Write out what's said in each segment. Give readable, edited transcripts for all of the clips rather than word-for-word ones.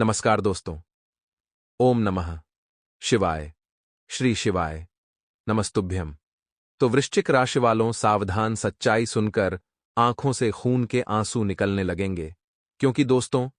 नमस्कार दोस्तों। ओम नमः शिवाय, श्री शिवाय, नमस्तुभ्यम। तो वृश्चिक राशि वालों, सावधान, सच्चाई सुनकर आंखों से खून के आंसू निकलने लगेंगे, क्योंकि दोस्तों,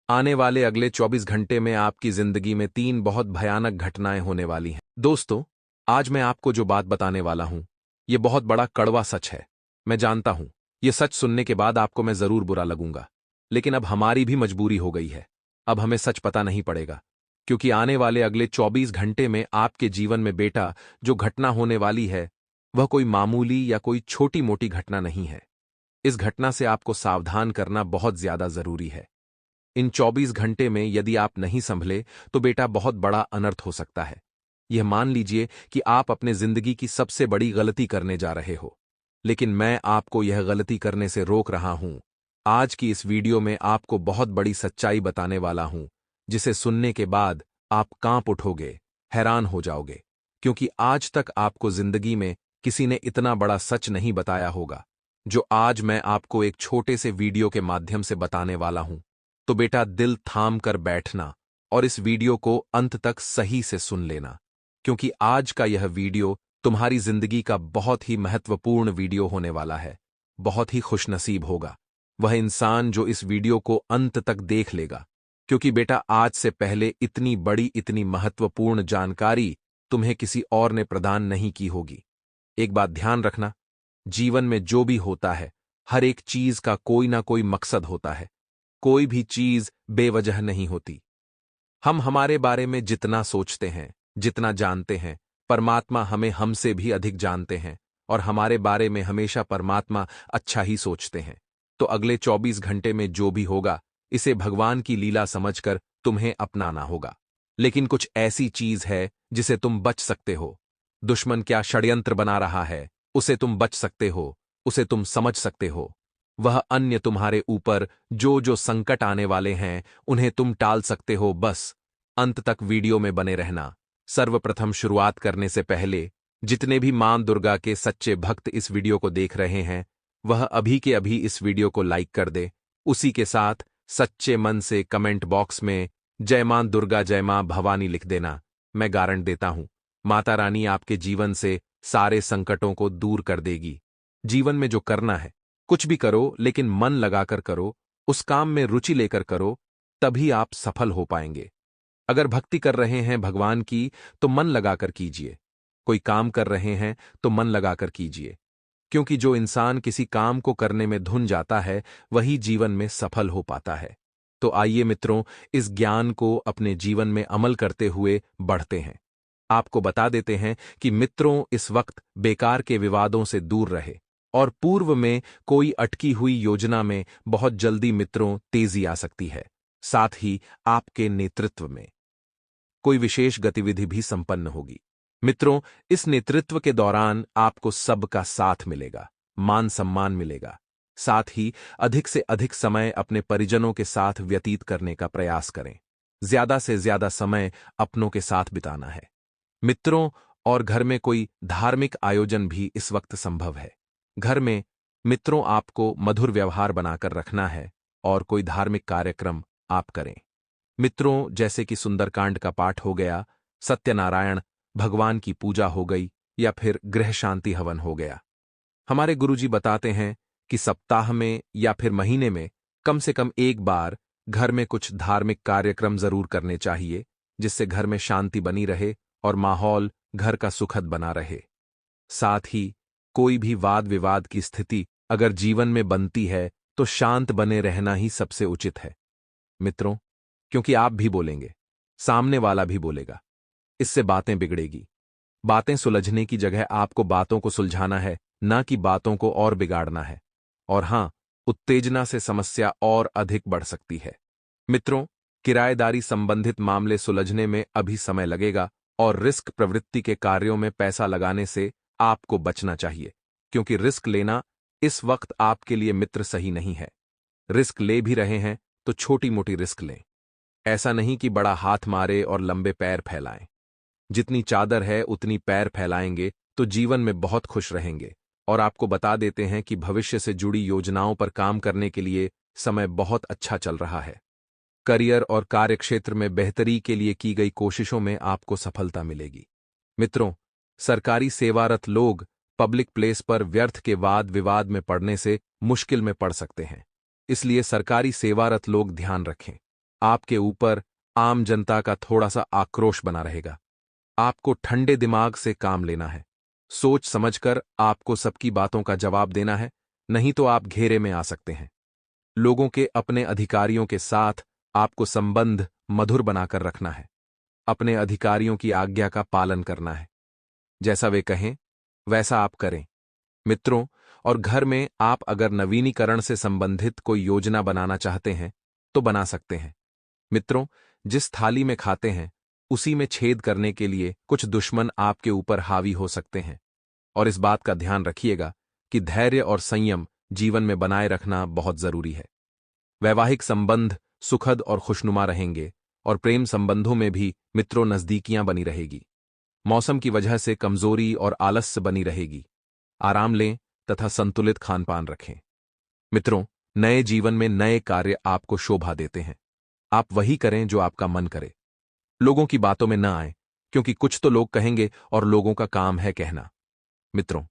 आने वाले अगले 24 घंटे में आपकी जिंदगी में 3 बहुत भयानक घटनाएं होने वाली हैं। दोस्तों, आज मैं आपको जो बात बताने वाला हूं, ये बहुत बड़ा कड़वा सच है। मैं जानता हूं, ये सच सुनने के बाद आपको मैं जरूर बुरा लगूंगा, लेकिन अब हमारी भी मजबूरी हो गई है। अब हमें सच पता नहीं पड़ेगा, क्योंकि आने वाले अगले 24 घंटे में आपके जीवन में बेटा जो घटना होने वाली है, वह कोई मामूली या कोई छोटी मोटी घटना नहीं है। इस घटना से आपको सावधान करना बहुत ज्यादा जरूरी है। इन 24 घंटे में यदि आप नहीं संभले तो बेटा बहुत बड़ा अनर्थ हो सकता है। यह मान लीजिए कि आप अपने जिंदगी की सबसे बड़ी गलती करने जा रहे हो, लेकिन मैं आपको यह गलती करने से रोक रहा हूं। आज की इस वीडियो में आपको बहुत बड़ी सच्चाई बताने वाला हूं, जिसे सुनने के बाद आप कांप उठोगे, हैरान हो जाओगे, क्योंकि आज तक आपको जिंदगी में किसी ने इतना बड़ा सच नहीं बताया होगा, जो आज मैं आपको एक छोटे से वीडियो के माध्यम से बताने वाला हूं। तो बेटा, दिल थाम कर बैठना और इस वीडियो को अंत तक सही से सुन लेना, क्योंकि आज का यह वीडियो तुम्हारी जिंदगी का बहुत ही महत्वपूर्ण वीडियो होने वाला है। बहुत ही खुशनसीब होगा वह इंसान जो इस वीडियो को अंत तक देख लेगा, क्योंकि बेटा, आज से पहले इतनी बड़ी, इतनी महत्वपूर्ण जानकारी तुम्हें किसी और ने प्रदान नहीं की होगी। एक बात ध्यान रखना, जीवन में जो भी होता है, हर एक चीज का कोई ना कोई मकसद होता है। कोई भी चीज बेवजह नहीं होती। हम हमारे बारे में जितना सोचते हैं, जितना जानते हैं, परमात्मा हमें हमसे भी अधिक जानते हैं, और हमारे बारे में हमेशा परमात्मा अच्छा ही सोचते हैं। तो अगले 24 घंटे में जो भी होगा, इसे भगवान की लीला समझकर तुम्हें अपनाना होगा। लेकिन कुछ ऐसी चीज है जिसे तुम बच सकते हो। दुश्मन क्या षड्यंत्र बना रहा है, उसे तुम बच सकते हो, उसे तुम समझ सकते हो। वह अन्य तुम्हारे ऊपर जो जो संकट आने वाले हैं, उन्हें तुम टाल सकते हो। बस अंत तक वीडियो में बने रहना। सर्वप्रथम शुरुआत करने से पहले जितने भी मां दुर्गा के सच्चे भक्त इस वीडियो को देख रहे हैं, वह अभी के अभी इस वीडियो को लाइक कर दे। उसी के साथ सच्चे मन से कमेंट बॉक्स में जय मां दुर्गा, जय मां भवानी लिख देना। मैं गारंटी देता हूं, माता रानी आपके जीवन से सारे संकटों को दूर कर देगी। जीवन में जो करना है, कुछ भी करो, लेकिन मन लगाकर करो, उस काम में रुचि लेकर करो, तभी आप सफल हो पाएंगे। अगर भक्ति कर रहे हैं भगवान की, तो मन लगाकर कीजिए। कोई काम कर रहे हैं तो मन लगाकर कीजिए, क्योंकि जो इंसान किसी काम को करने में धुन जाता है, वही जीवन में सफल हो पाता है। तो आइए मित्रों, इस ज्ञान को अपने जीवन में अमल करते हुए बढ़ते हैं। आपको बता देते हैं कि मित्रों, इस वक्त बेकार के विवादों से दूर रहे, और पूर्व में कोई अटकी हुई योजना में बहुत जल्दी मित्रों तेजी आ सकती है। साथ ही आपके नेतृत्व में कोई विशेष गतिविधि भी संपन्न होगी। मित्रों, इस नेतृत्व के दौरान आपको सबका साथ मिलेगा, मान सम्मान मिलेगा। साथ ही अधिक से अधिक समय अपने परिजनों के साथ व्यतीत करने का प्रयास करें। ज्यादा से ज्यादा समय अपनों के साथ बिताना है मित्रों। और घर में कोई धार्मिक आयोजन भी इस वक्त संभव है। घर में मित्रों आपको मधुर व्यवहार बनाकर रखना है, और कोई धार्मिक कार्यक्रम आप करें मित्रों, जैसे कि सुंदरकांड का पाठ हो गया, सत्यनारायण भगवान की पूजा हो गई, या फिर गृह शांति हवन हो गया। हमारे गुरुजी बताते हैं कि सप्ताह में या फिर महीने में कम से कम एक बार घर में कुछ धार्मिक कार्यक्रम जरूर करने चाहिए, जिससे घर में शांति बनी रहे और माहौल घर का सुखद बना रहे। साथ ही कोई भी वाद विवाद की स्थिति अगर जीवन में बनती है, तो शांत बने रहना ही सबसे उचित है मित्रों, क्योंकि आप भी बोलेंगे, सामने वाला भी बोलेगा, इससे बातें बिगड़ेगी। बातें सुलझने की जगह आपको बातों को सुलझाना है, ना कि बातों को और बिगाड़ना है। और हां, उत्तेजना से समस्या और अधिक बढ़ सकती है मित्रों। किराएदारी संबंधित मामले सुलझने में अभी समय लगेगा, और रिस्क प्रवृत्ति के कार्यों में पैसा लगाने से आपको बचना चाहिए, क्योंकि रिस्क लेना इस वक्त आपके लिए मित्र सही नहीं है। रिस्क ले भी रहे हैं तो छोटी मोटी रिस्क लें। ऐसा नहीं कि बड़ा हाथ मारे और लंबे पैर फैलाएं। जितनी चादर है उतनी पैर फैलाएंगे तो जीवन में बहुत खुश रहेंगे। और आपको बता देते हैं कि भविष्य से जुड़ी योजनाओं पर काम करने के लिए समय बहुत अच्छा चल रहा है। करियर और कार्यक्षेत्र में बेहतरी के लिए की गई कोशिशों में आपको सफलता मिलेगी। मित्रों, सरकारी सेवारत लोग पब्लिक प्लेस पर व्यर्थ के वाद विवाद में पड़ने से मुश्किल में पड़ सकते हैं। इसलिए सरकारी सेवारत लोग ध्यान रखें, आपके ऊपर आम जनता का थोड़ा सा आक्रोश बना रहेगा। आपको ठंडे दिमाग से काम लेना है। सोच समझकर आपको सबकी बातों का जवाब देना है, नहीं तो आप घेरे में आ सकते हैं। लोगों के अपने अधिकारियों के साथ आपको संबंध मधुर बनाकर रखना है। अपने अधिकारियों की आज्ञा का पालन करना है। जैसा वे कहें वैसा आप करें। मित्रों, और घर में आप अगर नवीनीकरण से संबंधित कोई योजना बनाना चाहते हैं तो बना सकते हैं। मित्रों, जिस थाली में खाते हैं उसी में छेद करने के लिए कुछ दुश्मन आपके ऊपर हावी हो सकते हैं, और इस बात का ध्यान रखिएगा कि धैर्य और संयम जीवन में बनाए रखना बहुत जरूरी है। वैवाहिक संबंध सुखद और खुशनुमा रहेंगे और प्रेम संबंधों में भी मित्रों नजदीकियां बनी रहेगी। मौसम की वजह से कमजोरी और आलस्य बनी रहेगी। आराम लें तथा संतुलित खानपान रखें। मित्रों, नए जीवन में नए कार्य आपको शोभा देते हैं। आप वही करें जो आपका मन करे। लोगों की बातों में न आए, क्योंकि कुछ तो लोग कहेंगे और लोगों का काम है कहना। मित्रों,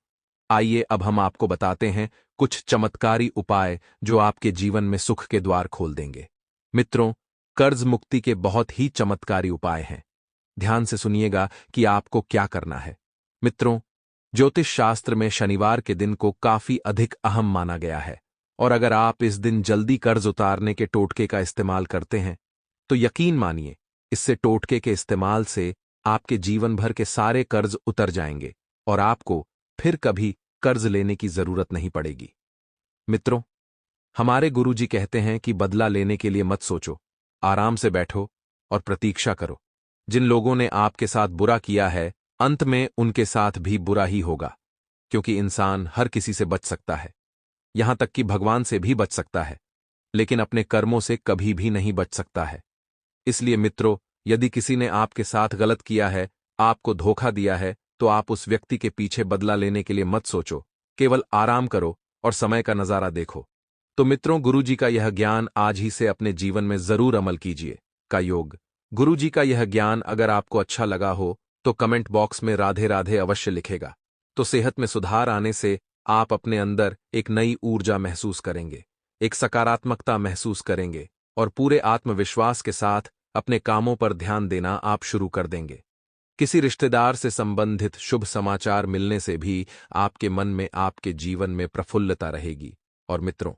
आइए अब हम आपको बताते हैं कुछ चमत्कारी उपाय जो आपके जीवन में सुख के द्वार खोल देंगे। मित्रों, कर्ज मुक्ति के बहुत ही चमत्कारी उपाय हैं। ध्यान से सुनिएगा कि आपको क्या करना है। मित्रों, ज्योतिष शास्त्र में शनिवार के दिन को काफी अधिक अहम माना गया है, और अगर आप इस दिन जल्दी कर्ज उतारने के टोटके का इस्तेमाल करते हैं तो यकीन मानिए, इससे टोटके के इस्तेमाल से आपके जीवन भर के सारे कर्ज उतर जाएंगे और आपको फिर कभी कर्ज लेने की जरूरत नहीं पड़ेगी। मित्रों, हमारे गुरुजी कहते हैं कि बदला लेने के लिए मत सोचो, आराम से बैठो और प्रतीक्षा करो। जिन लोगों ने आपके साथ बुरा किया है, अंत में उनके साथ भी बुरा ही होगा, क्योंकि इंसान हर किसी से बच सकता है, यहां तक कि भगवान से भी बच सकता है, लेकिन अपने कर्मों से कभी भी नहीं बच सकता है। इसलिए मित्रों, यदि किसी ने आपके साथ गलत किया है, आपको धोखा दिया है, तो आप उस व्यक्ति के पीछे बदला लेने के लिए मत सोचो, केवल आराम करो और समय का नजारा देखो। तो मित्रों, गुरुजी का यह ज्ञान आज ही से अपने जीवन में जरूर अमल कीजिए। का योग। गुरुजी का यह ज्ञान अगर आपको अच्छा लगा हो तो कमेंट बॉक्स में राधे राधे अवश्य लिखेगा। तो सेहत में सुधार आने से आप अपने अंदर एक नई ऊर्जा महसूस करेंगे, एक सकारात्मकता महसूस करेंगे और पूरे आत्मविश्वास के साथ अपने कामों पर ध्यान देना आप शुरू कर देंगे। किसी रिश्तेदार से संबंधित शुभ समाचार मिलने से भी आपके मन में, आपके जीवन में प्रफुल्लता रहेगी। और मित्रों,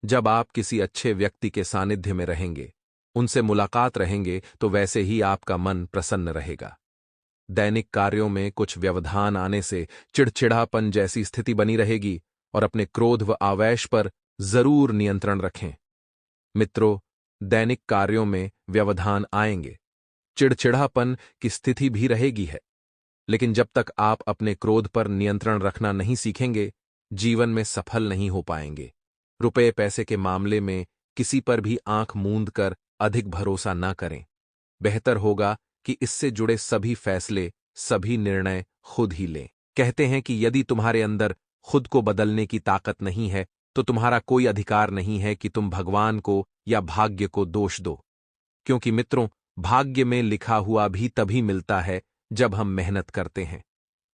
जब आप किसी अच्छे व्यक्ति के सानिध्य में रहेंगे, उनसे मुलाकात रहेंगे, तो वैसे ही आपका मन प्रसन्न रहेगा। दैनिक कार्यों में कुछ व्यवधान आने से चिड़चिड़ापन जैसी स्थिति बनी रहेगी, और अपने क्रोध व आवेश पर जरूर नियंत्रण रखें। मित्रों, दैनिक कार्यों में व्यवधान आएंगे, चिड़चिड़ापन की स्थिति भी रहेगी है, लेकिन जब तक आप अपने क्रोध पर नियंत्रण रखना नहीं सीखेंगे, जीवन में सफल नहीं हो पाएंगे। रुपए पैसे के मामले में किसी पर भी आंख मूंद कर अधिक भरोसा न करें। बेहतर होगा कि इससे जुड़े सभी फैसले, सभी निर्णय खुद ही लें। कहते हैं कि यदि तुम्हारे अंदर खुद को बदलने की ताकत नहीं है, तो तुम्हारा कोई अधिकार नहीं है कि तुम भगवान को या भाग्य को दोष दो। क्योंकि मित्रों, भाग्य में लिखा हुआ भी तभी मिलता है जब हम मेहनत करते हैं।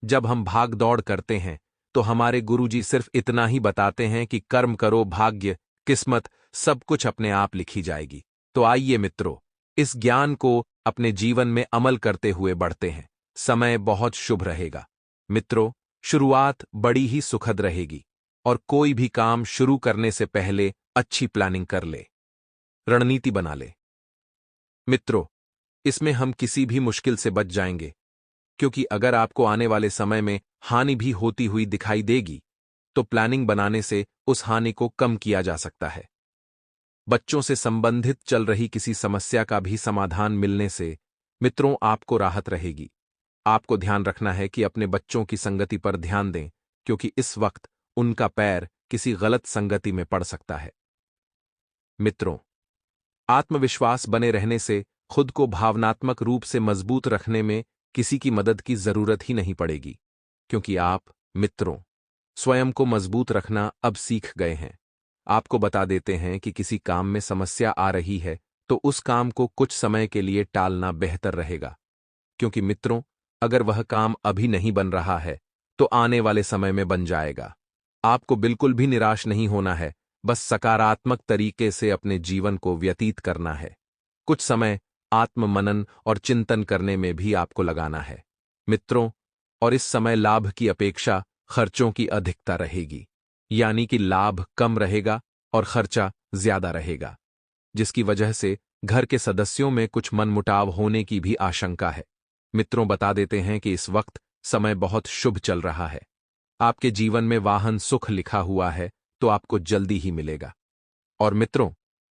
जब हम भाग दौड़ करते हैं तो हमारे गुरुजी सिर्फ इतना ही बताते हैं कि कर्म करो, भाग्य, किस्मत सब कुछ अपने आप लिखी जाएगी। तो आइए मित्रों, इस ज्ञान को अपने जीवन में अमल करते हुए बढ़ते हैं। समय बहुत शुभ रहेगा। मित्रों, शुरुआत बड़ी ही सुखद रहेगी, और कोई भी काम शुरू करने से पहले अच्छी प्लानिंग कर ले, रणनीति बना ले। मित्रों, इसमें हम किसी भी मुश्किल से बच जाएंगे, क्योंकि अगर आपको आने वाले समय में हानि भी होती हुई दिखाई देगी, तो प्लानिंग बनाने से उस हानि को कम किया जा सकता है। बच्चों से संबंधित चल रही किसी समस्या का भी समाधान मिलने से मित्रों आपको राहत रहेगी। आपको ध्यान रखना है कि अपने बच्चों की संगति पर ध्यान दें, क्योंकि इस वक्त उनका पैर किसी गलत संगति में पड़ सकता है। मित्रों, आत्मविश्वास बने रहने से खुद को भावनात्मक रूप से मजबूत रखने में किसी की मदद की जरूरत ही नहीं पड़ेगी, क्योंकि आप मित्रों स्वयं को मजबूत रखना अब सीख गए हैं। आपको बता देते हैं कि किसी काम में समस्या आ रही है तो उस काम को कुछ समय के लिए टालना बेहतर रहेगा, क्योंकि मित्रों, अगर वह काम अभी नहीं बन रहा है तो आने वाले समय में बन जाएगा। आपको बिल्कुल भी निराश नहीं होना है, बस सकारात्मक तरीके से अपने जीवन को व्यतीत करना है। कुछ समय आत्ममनन और चिंतन करने में भी आपको लगाना है मित्रों, और इस समय लाभ की अपेक्षा खर्चों की अधिकता रहेगी, यानी कि लाभ कम रहेगा और खर्चा ज्यादा रहेगा, जिसकी वजह से घर के सदस्यों में कुछ मनमुटाव होने की भी आशंका है। मित्रों, बता देते हैं कि इस वक्त समय बहुत शुभ चल रहा है। आपके जीवन में वाहन सुख लिखा हुआ है तो आपको जल्दी ही मिलेगा। और मित्रों,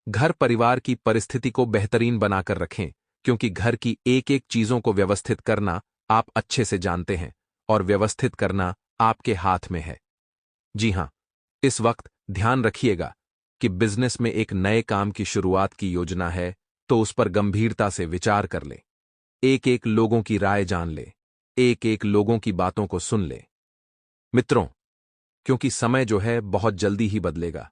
घर परिवार की परिस्थिति को बेहतरीन बनाकर रखें, क्योंकि घर की एक एक चीजों को व्यवस्थित करना आप अच्छे से जानते हैं और व्यवस्थित करना आपके हाथ में है। जी हां, इस वक्त ध्यान रखिएगा कि बिजनेस में एक नए काम की शुरुआत की योजना है तो उस पर गंभीरता से विचार कर ले। एक एक लोगों की राय जान ले, एक एक लोगों की बातों को सुन ले मित्रों, क्योंकि समय जो है बहुत जल्दी ही बदलेगा।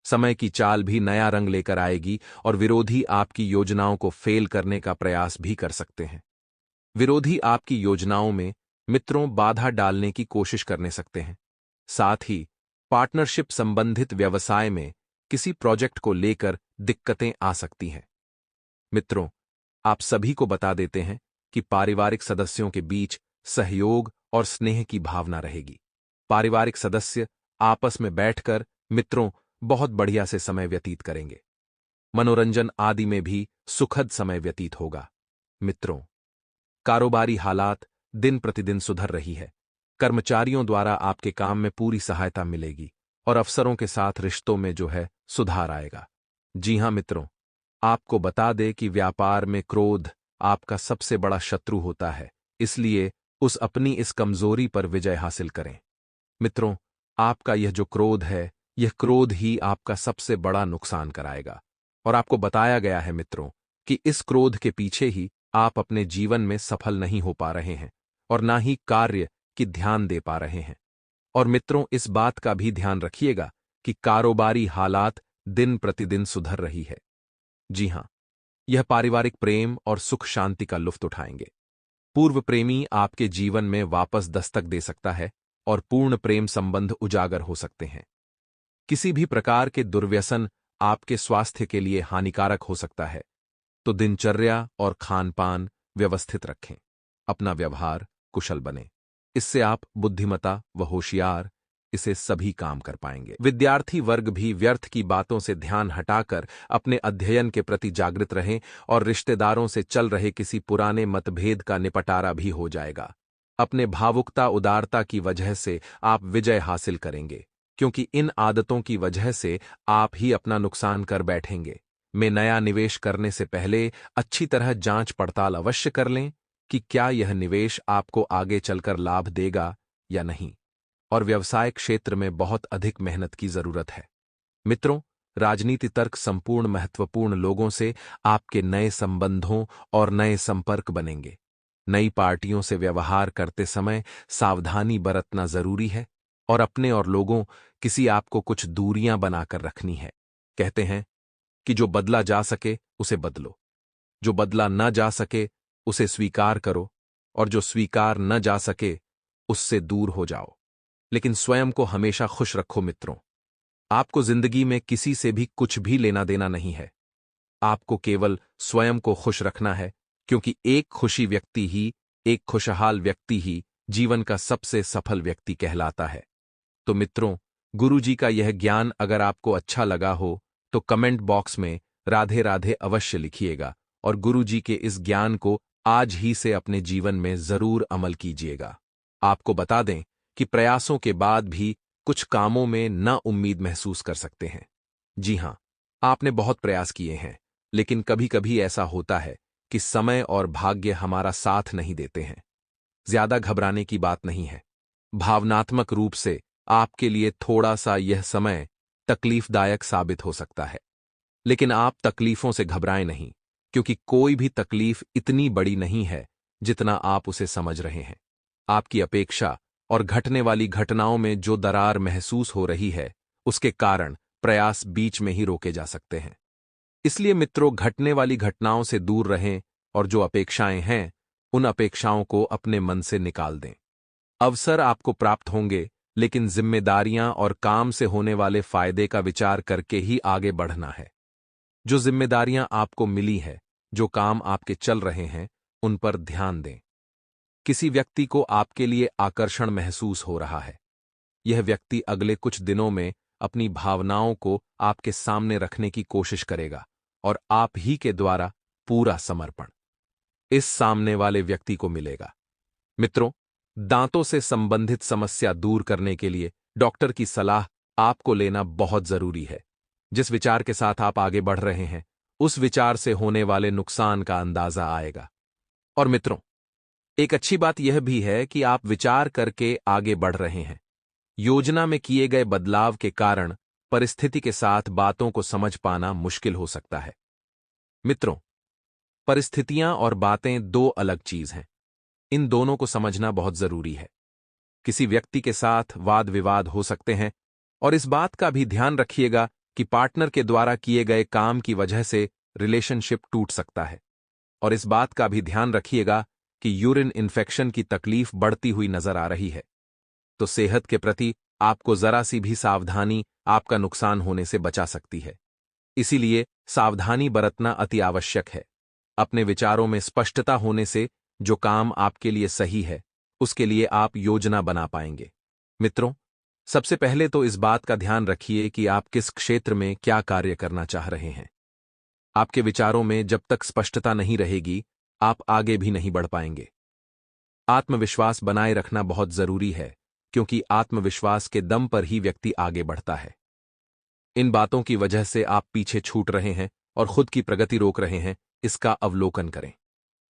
समय की चाल भी नया रंग लेकर आएगी और विरोधी आपकी योजनाओं को फेल करने का प्रयास भी कर सकते हैं। विरोधी आपकी योजनाओं में मित्रों बाधा डालने की कोशिश करने सकते हैं। साथ ही पार्टनरशिप संबंधित व्यवसाय में किसी प्रोजेक्ट को लेकर दिक्कतें आ सकती हैं। मित्रों, आप सभी को बता देते हैं कि पारिवारिक सदस्यों के बीच सहयोग और स्नेह की भावना रहेगी। पारिवारिक सदस्य आपस में बैठकर मित्रों बहुत बढ़िया से समय व्यतीत करेंगे। मनोरंजन आदि में भी सुखद समय व्यतीत होगा। मित्रों, कारोबारी हालात दिन प्रतिदिन सुधर रही है। कर्मचारियों द्वारा आपके काम में पूरी सहायता मिलेगी और अफसरों के साथ रिश्तों में जो है सुधार आएगा। जी हां मित्रों, आपको बता दे कि व्यापार में क्रोध आपका सबसे बड़ा शत्रु होता है, इसलिए उस अपनी इस कमजोरी पर विजय हासिल करें। मित्रों, आपका यह जो क्रोध है, यह क्रोध ही आपका सबसे बड़ा नुकसान कराएगा। और आपको बताया गया है मित्रों कि इस क्रोध के पीछे ही आप अपने जीवन में सफल नहीं हो पा रहे हैं और ना ही कार्य की ध्यान दे पा रहे हैं। और मित्रों, इस बात का भी ध्यान रखिएगा कि कारोबारी हालात दिन प्रतिदिन सुधर रही है। जी हां, यह पारिवारिक प्रेम और सुख शांति का लुत्फ उठाएंगे। पूर्व प्रेमी आपके जीवन में वापस दस्तक दे सकता है और पूर्ण प्रेम संबंध उजागर हो सकते हैं। किसी भी प्रकार के दुर्व्यसन आपके स्वास्थ्य के लिए हानिकारक हो सकता है, तो दिनचर्या और खान-पान व्यवस्थित रखें। अपना व्यवहार कुशल बने। इससे आप बुद्धिमता व होशियार इसे सभी काम कर पाएंगे। विद्यार्थी वर्ग भी व्यर्थ की बातों से ध्यान हटाकर अपने अध्ययन के प्रति जागृत रहें और रिश्तेदारों से चल रहे किसी पुराने मतभेद का निपटारा भी हो जाएगा। अपने भावुकता उदारता की वजह से आप विजय हासिल करेंगे, क्योंकि इन आदतों की वजह से आप ही अपना नुकसान कर बैठेंगे। में नया निवेश करने से पहले अच्छी तरह जांच पड़ताल अवश्य कर लें कि क्या यह निवेश आपको आगे चलकर लाभ देगा या नहीं। और व्यवसाय क्षेत्र में बहुत अधिक मेहनत की जरूरत है। मित्रों, राजनीति तर्क संपूर्ण महत्वपूर्ण लोगों से आपके नए संबंधों और नए संपर्क बनेंगे। नई पार्टियों से व्यवहार करते समय सावधानी बरतना जरूरी है और अपने और लोगों किसी आपको कुछ दूरियां बनाकर रखनी है। कहते हैं कि जो बदला जा सके उसे बदलो, जो बदला न जा सके उसे स्वीकार करो, और जो स्वीकार न जा सके उससे दूर हो जाओ। लेकिन स्वयं को हमेशा खुश रखो मित्रों। आपको जिंदगी में किसी से भी कुछ भी लेना देना नहीं है। आपको केवल स्वयं को खुश रखना है, क्योंकि एक खुशी व्यक्ति ही, एक खुशहाल व्यक्ति ही जीवन का सबसे सफल व्यक्ति कहलाता है। तो मित्रों, गुरुजी का यह ज्ञान अगर आपको अच्छा लगा हो तो कमेंट बॉक्स में राधे राधे अवश्य लिखिएगा और गुरुजी के इस ज्ञान को आज ही से अपने जीवन में जरूर अमल कीजिएगा। आपको बता दें कि प्रयासों के बाद भी कुछ कामों में ना उम्मीद महसूस कर सकते हैं। जी हां, आपने बहुत प्रयास किए हैं, लेकिन कभी कभी ऐसा होता है कि समय और भाग्य हमारा साथ नहीं देते हैं। ज्यादा घबराने की बात नहीं है। भावनात्मक रूप से आपके लिए थोड़ा सा यह समय तकलीफदायक साबित हो सकता है, लेकिन आप तकलीफों से घबराएं नहीं, क्योंकि कोई भी तकलीफ इतनी बड़ी नहीं है जितना आप उसे समझ रहे हैं। आपकी अपेक्षा और घटने वाली घटनाओं में जो दरार महसूस हो रही है, उसके कारण प्रयास बीच में ही रोके जा सकते हैं। इसलिए मित्रों, घटने वाली घटनाओं से दूर रहें और जो अपेक्षाएं हैं उन अपेक्षाओं को अपने मन से निकाल दें। अवसर आपको प्राप्त होंगे, लेकिन जिम्मेदारियां और काम से होने वाले फायदे का विचार करके ही आगे बढ़ना है। जो जिम्मेदारियां आपको मिली है, जो काम आपके चल रहे हैं, उन पर ध्यान दें। किसी व्यक्ति को आपके लिए आकर्षण महसूस हो रहा है। यह व्यक्ति अगले कुछ दिनों में अपनी भावनाओं को आपके सामने रखने की कोशिश करेगा और आप ही के द्वारा पूरा समर्पण इस सामने वाले व्यक्ति को मिलेगा। मित्रों, दांतों से संबंधित समस्या दूर करने के लिए डॉक्टर की सलाह आपको लेना बहुत जरूरी है। जिस विचार के साथ आप आगे बढ़ रहे हैं, उस विचार से होने वाले नुकसान का अंदाजा आएगा। और मित्रों, एक अच्छी बात यह भी है कि आप विचार करके आगे बढ़ रहे हैं। योजना में किए गए बदलाव के कारण परिस्थिति के साथ बातों को समझ पाना मुश्किल हो सकता है। मित्रों, परिस्थितियां और बातें दो अलग चीज हैं। इन दोनों को समझना बहुत जरूरी है। किसी व्यक्ति के साथ वाद विवाद हो सकते हैं और इस बात का भी ध्यान रखिएगा कि पार्टनर के द्वारा किए गए काम की वजह से रिलेशनशिप टूट सकता है। और इस बात का भी ध्यान रखिएगा कि यूरिन इन्फेक्शन की तकलीफ बढ़ती हुई नजर आ रही है, तो सेहत के प्रति आपको जरा सी भी सावधानी आपका नुकसान होने से बचा सकती है। इसीलिए सावधानी बरतना अति आवश्यक है। अपने विचारों में स्पष्टता होने से जो काम आपके लिए सही है, उसके लिए आप योजना बना पाएंगे। मित्रों, सबसे पहले तो इस बात का ध्यान रखिए कि आप किस क्षेत्र में क्या कार्य करना चाह रहे हैं। आपके विचारों में जब तक स्पष्टता नहीं रहेगी, आप आगे भी नहीं बढ़ पाएंगे। आत्मविश्वास बनाए रखना बहुत जरूरी है, क्योंकि आत्मविश्वास के दम पर ही व्यक्ति आगे बढ़ता है। इन बातों की वजह से आप पीछे छूट रहे हैं और खुद की प्रगति रोक रहे हैं, इसका अवलोकन करें।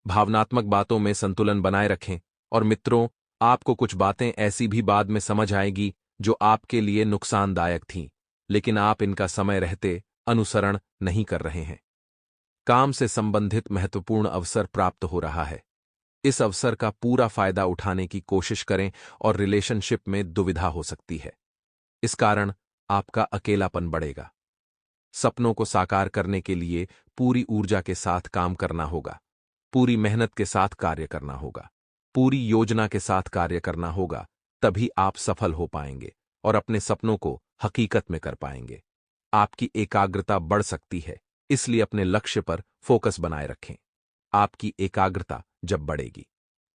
भावनात्मक बातों में संतुलन बनाए रखें। और मित्रों, आपको कुछ बातें ऐसी भी बाद में समझ आएगी जो आपके लिए नुकसानदायक थीं, लेकिन आप इनका समय रहते अनुसरण नहीं कर रहे हैं। काम से संबंधित महत्वपूर्ण अवसर प्राप्त हो रहा है। इस अवसर का पूरा फायदा उठाने की कोशिश करें और रिलेशनशिप में दुविधा हो सकती है। इस कारण आपका अकेलापन बढ़ेगा। सपनों को साकार करने के लिए पूरी ऊर्जा के साथ काम करना होगा, पूरी मेहनत के साथ कार्य करना होगा, पूरी योजना के साथ कार्य करना होगा। तभी आप सफल हो पाएंगे और अपने सपनों को हकीकत में कर पाएंगे। आपकी एकाग्रता बढ़ सकती है, इसलिए अपने लक्ष्य पर फोकस बनाए रखें। आपकी एकाग्रता जब बढ़ेगी,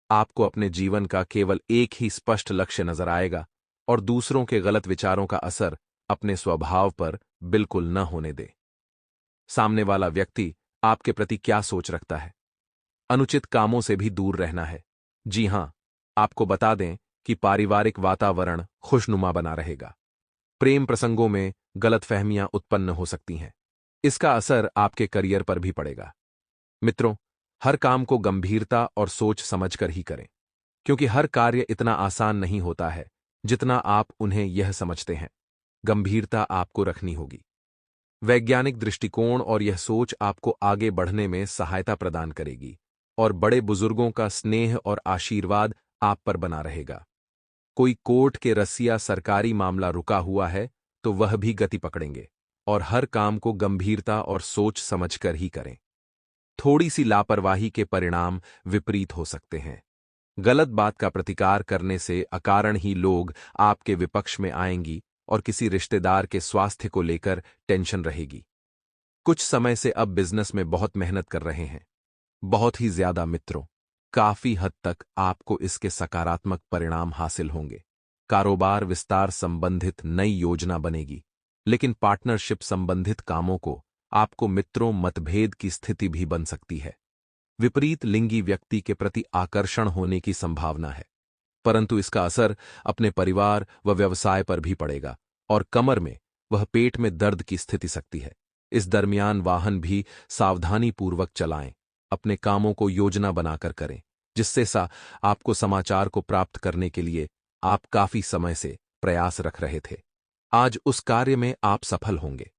आपको अपने जीवन का केवल एक ही स्पष्ट लक्ष्य नजर आएगा और दूसरों के गलत विचारों का असर अपने स्वभाव पर बिल्कुल न होने दे। सामने वाला व्यक्ति आपके प्रति क्या सोच रखता है, अनुचित कामों से भी दूर रहना है। जी हां, आपको बता दें कि पारिवारिक वातावरण खुशनुमा बना रहेगा। प्रेम प्रसंगों में गलतफहमियां उत्पन्न हो सकती हैं। इसका असर आपके करियर पर भी पड़ेगा। मित्रों, हर काम को गंभीरता और सोच समझकर ही करें, क्योंकि हर कार्य इतना आसान नहीं होता है जितना आप उन्हें यह समझते हैं। गंभीरता आपको रखनी होगी। वैज्ञानिक दृष्टिकोण और यह सोच आपको आगे बढ़ने में सहायता प्रदान करेगी और बड़े बुजुर्गों का स्नेह और आशीर्वाद आप पर बना रहेगा। कोई कोर्ट के रस्सिया सरकारी मामला रुका हुआ है तो वह भी गति पकड़ेंगे और हर काम को गंभीरता और सोच समझकर ही करें। थोड़ी सी लापरवाही के परिणाम विपरीत हो सकते हैं। गलत बात का प्रतिकार करने से अकारण ही लोग आपके विपक्ष में आएंगी और किसी रिश्तेदार के स्वास्थ्य को लेकर टेंशन रहेगी। कुछ समय से अब बिजनेस में बहुत मेहनत कर रहे हैं, बहुत ही ज्यादा मित्रों। काफी हद तक आपको इसके सकारात्मक परिणाम हासिल होंगे। कारोबार विस्तार संबंधित नई योजना बनेगी, लेकिन पार्टनरशिप संबंधित कामों को आपको मित्रों मतभेद की स्थिति भी बन सकती है। विपरीत लिंगी व्यक्ति के प्रति आकर्षण होने की संभावना है, परंतु इसका असर अपने परिवार व व्यवसाय पर भी पड़ेगा और कमर में वह पेट में दर्द की स्थिति सकती है। इस दरमियान वाहन भी सावधानीपूर्वक चलाएं। अपने कामों को योजना बनाकर करें, जिससे आपको समाचार को प्राप्त करने के लिए आप काफी समय से प्रयास रख रहे थे। आज उस कार्य में आप सफल होंगे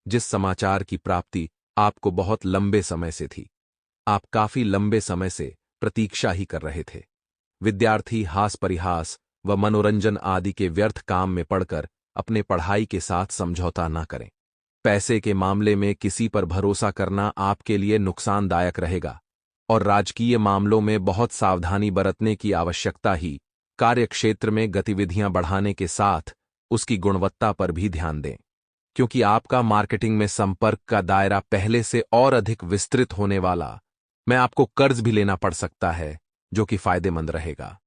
जिस समाचार की प्राप्ति आपको बहुत लंबे समय से थी। आप काफी लंबे समय से प्रतीक्षा ही कर रहे थे। विद्यार्थी हास परिहास व मनोरंजन आदि के व्यर्थ काम में पड़कर अपने पढ़ाई के साथ समझौता न करें। पैसे के मामले में किसी पर भरोसा करना आपके लिए नुकसानदायक रहेगा और राजकीय मामलों में बहुत सावधानी बरतने की आवश्यकता ही कार्यक्षेत्र में गतिविधियां बढ़ाने के साथ उसकी गुणवत्ता पर भी ध्यान दें, क्योंकि आपका मार्केटिंग में संपर्क का दायरा पहले से और अधिक विस्तृत होने वाला। मैं आपको कर्ज भी लेना पड़ सकता है, जो कि फायदेमंद रहेगा।